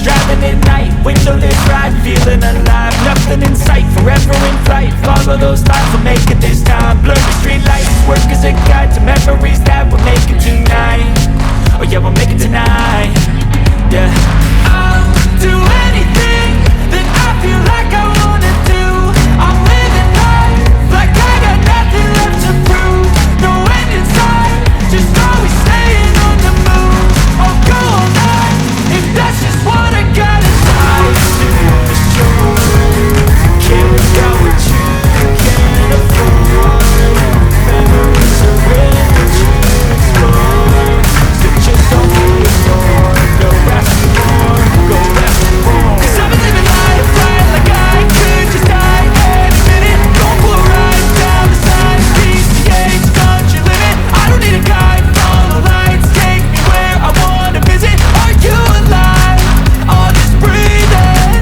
driving at night, windowless ride, feeling alive. Nothing in sight, forever in flight. Follow those lines, we'll make it this time. Blur the street lights, work as a guide to memories that we'll make it tonight. Oh yeah, we'll make it tonight. Yeah, I'll do anything that I feel like I wanna do. I'm living life like I got nothing left to prove. No end in sight, just always staying on the move. I'll go all night if that's just what I gotta do. Life's too short to care about what you can't afford. Memories are rare that you explore, so just don't be ignored. Go ask for more, go ask for more. 'Cause I've been living life right like I could just die any minute. Don't pull a ride down the side, PCH, country limit. I don't need a guide, follow lights, take me where I wanna visit. Are you alive? Or just breathing?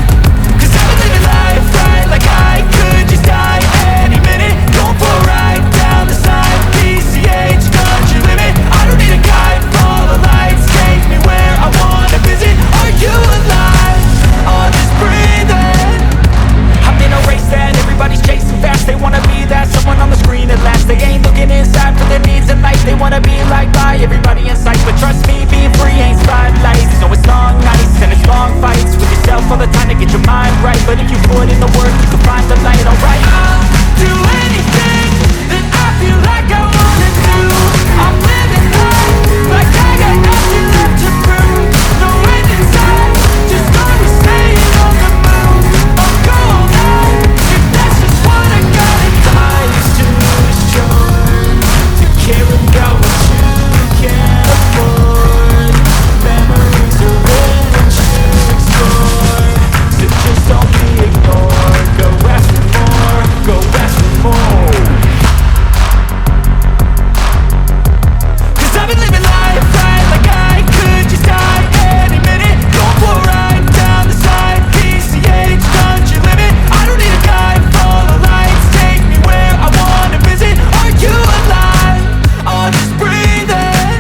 'Cause I've been living life right like I could just die any minute. Don't pull a ride down the side, PCH, country limit. I don't need a guide, follow lights, take me where I wanna visit. Are you alive? Or just breathing? I'm in a race that everybody's chasing fast. They wanna be that someone on the screen at last. They ain't looking inside for their needs in life. They wanna be liked by everybody in sight. But trust me, being free ain't spotlights. So it's long nights and it's long fights with yourself all the time to get your mind right. But if you put in the work, you can find the light, alright? I'll do anything that I feel like I wanna do. I'm living life like I got nothing left to prove. No end in sight, just always staying on the move. I'll go all night if that's just what I gotta do. Life's too short to care about what you can't afford. Memories are rare that you explore, so just don't be ignored. Go ask for more, go ask for more. 'Cause I've been living life right like I could just die any minute. Don't pull right down the side, PCH, country limit. I don't need a guide, follow lights, take me where I wanna visit. Are you alive? Or just breathing?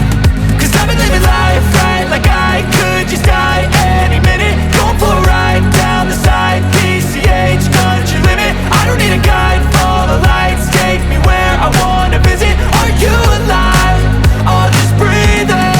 'Cause I've been living life right like I could just die any minute. Don't pull right down the side, PCH, country limit. I don't need a guide, follow lights, take me where I wanna visit. Are you alive? Or just breathing?